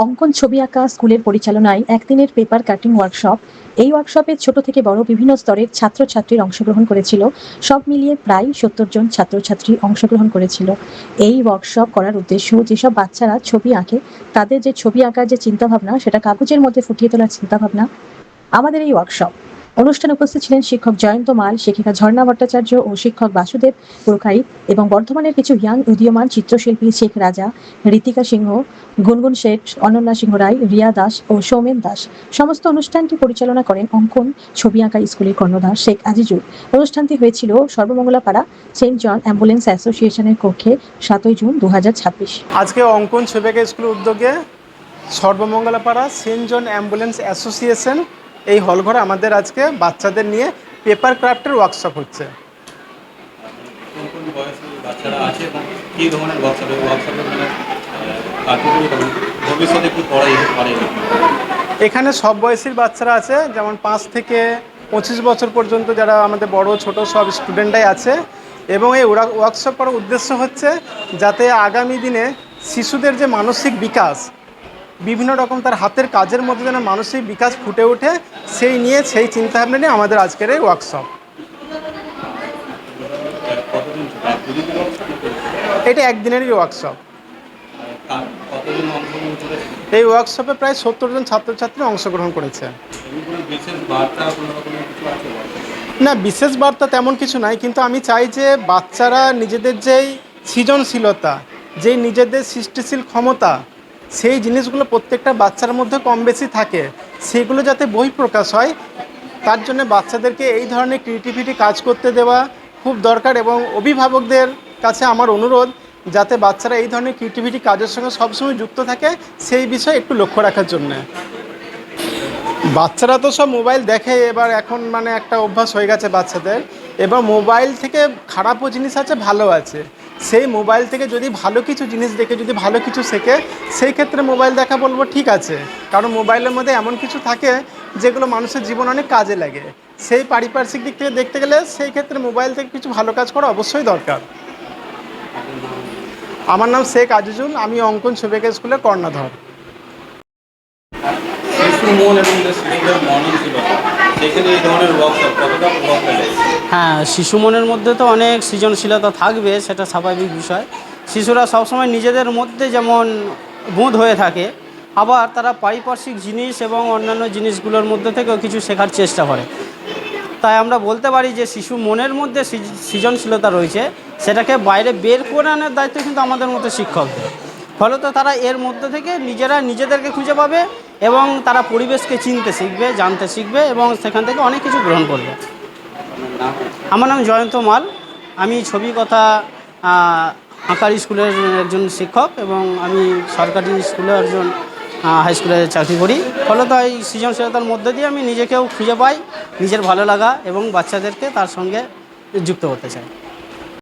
অঙ্কন ছবি আঁকা স্কুলের পরিচালনায় একদিনের পেপার কাটিং ওয়ার্কশপ। এই ওয়ার্কশপে ছোট থেকে বড় বিভিন্ন স্তরের ছাত্রছাত্রীর অংশগ্রহণ করেছিল। সব মিলিয়ে প্রায় ৭০ জন ছাত্রছাত্রী অংশগ্রহণ করেছিল। এই ওয়ার্কশপ করার উদ্দেশ্য যেসব বাচ্চারা ছবি আঁকে তাদের যে ছবি আঁকার যে চিন্তাভাবনা সেটা কাগজের মধ্যে ফুটিয়ে তোলার চিন্তাভাবনা। আমাদের এই ওয়ার্কশপ অনুষ্ঠানে উপস্থিত ছিলেন শিক্ষক জয়ন্ত মাল, শিক্ষিকা ঝর্ণা ভট্টাচার্য ও শিক্ষক বাসুদেব পুরকাইত এবং বর্ধমানের কিছু ইয়াং উদীয়মান চিত্রশিল্পী শেখ রাজা, ঋতিকা সিংহ, গুনগুন শেঠ, অনন্যা সিংহ রায়, রিয়া দাস ও সৌমেন দাস। সমস্ত অনুষ্ঠানটি পরিচালনা করেন অঙ্কন ছবি আঁকা স্কুলের কর্ণধার শেখ আজিজুল। অনুষ্ঠানটি হয়েছিল সর্বমঙ্গলাপাড়া সেন্ট জন অ্যাম্বুলেন্স অ্যাসোসিয়েশনের কক্ষে ৭ই জুন ২০২৬। আজকে অঙ্কন ছবি আঁকা স্কুলের উদ্যোগে সর্বমঙ্গলাপাড়া সেন্ট জন অ্যাম্বুলেন্স অ্যাসোসিয়েশন এই হলঘরে আমাদের আজকে বাচ্চাদের নিয়ে পেপার ক্রাফটের ওয়ার্কশপ হচ্ছে। এখানে সব বয়সীর বাচ্চারা আছে, যেমন 5 থেকে 25 বছর পর্যন্ত যারা আমাদের বড় ছোট সব স্টুডেন্টরাই আছে। এবং এই ওয়ার্কশপ করার উদ্দেশ্য হচ্ছে যাতে আগামী দিনে শিশুদের যে মানসিক বিকাশ, বিভিন্ন রকম তার হাতের কাজের মধ্যে যেন মানসিক বিকাশ ফুটে ওঠে, সেই চিন্তাভাবনা নিয়ে আমাদের আজকের এই ওয়ার্কশপ। এটা একদিনেরই ওয়ার্কশপ। এই ওয়ার্কশপে প্রায় 70 জন ছাত্রছাত্রী অংশগ্রহণ করেছে। না, বিশেষ বার্তা তেমন কিছু নাই, কিন্তু আমি চাই যে বাচ্চারা নিজেদের যেই সৃজনশীলতা, যেই নিজেদের সৃষ্টিশীল ক্ষমতা, সেই জিনিসগুলো প্রত্যেকটা বাচ্চার মধ্যে কম বেশি থাকে, সেগুলো যাতে বহিঃপ্রকাশ হয়, তার জন্য বাচ্চাদেরকে এই ধরনের ক্রিয়েটিভিটি কাজ করতে দেওয়া খুব দরকার। এবং অভিভাবকদের কাছে আমার অনুরোধ যাতে বাচ্চারা এই ধরনের ক্রিয়েটিভিটি কাজের সঙ্গে সবসময় যুক্ত থাকে, সেই বিষয়ে একটু লক্ষ্য রাখার জন্যে। বাচ্চারা তো সব মোবাইল দেখে, এবার এখন মানে একটা অভ্যাস হয়ে গেছে বাচ্চাদের। এবার মোবাইল থেকে খারাপও জিনিস আছে, ভালো আছে। সেই মোবাইল থেকে যদি ভালো কিছু জিনিস দেখে যদি ভালো কিছু শেখে, সেই ক্ষেত্রে মোবাইল দেখা বলবো ঠিক আছে, কারণ মোবাইলের মধ্যে এমন কিছু থাকে যেগুলো মানুষের জীবন অনেক কাজে লাগে। সেই পারিপার্শ্বিক দিক থেকে দেখতে গেলে সেই ক্ষেত্রে মোবাইল থেকে কিছু ভালো কাজ করা অবশ্যই দরকার। আমার নাম শেখ আজিজুল, আমি অঙ্কন ছবি আঁকা স্কুলের কর্ণধার। হ্যাঁ, শিশু মনের মধ্যে তো অনেক সৃজনশীলতা থাকবে, সেটা স্বাভাবিক বিষয়। শিশুরা সবসময় নিজেদের মধ্যে যেমন বোধ হয়ে থাকে, আবার তারা পারিপার্শ্বিক জিনিস এবং অন্যান্য জিনিসগুলোর মধ্যে থেকেও কিছু শেখার চেষ্টা করে। তাই আমরা বলতে পারি যে শিশু মনের মধ্যে সৃজনশীলতা রয়েছে, সেটাকে বাইরে বের করে আনার দায়িত্ব কিন্তু আমাদের মতো শিক্ষকদের। ফলত তারা এর মধ্যে থেকে নিজেদেরকে খুঁজে পাবে এবং তারা পরিবেশকে চিনতে শিখবে, জানতে শিখবে এবং সেখান থেকে অনেক কিছু গ্রহণ করবে। আমার নাম জয়ন্ত মাল, আমি ছবি কথা আঁকার স্কুলের একজন শিক্ষক এবং আমি সরকারি স্কুলে একজন হাই স্কুলে চাকরি করি। ফলত এই সৃজনশীলতার মধ্যে দিয়ে আমি নিজেকেও খুঁজে পাই, নিজের ভালো লাগা এবং বাচ্চাদেরকে তার সঙ্গে যুক্ত করতে চাই।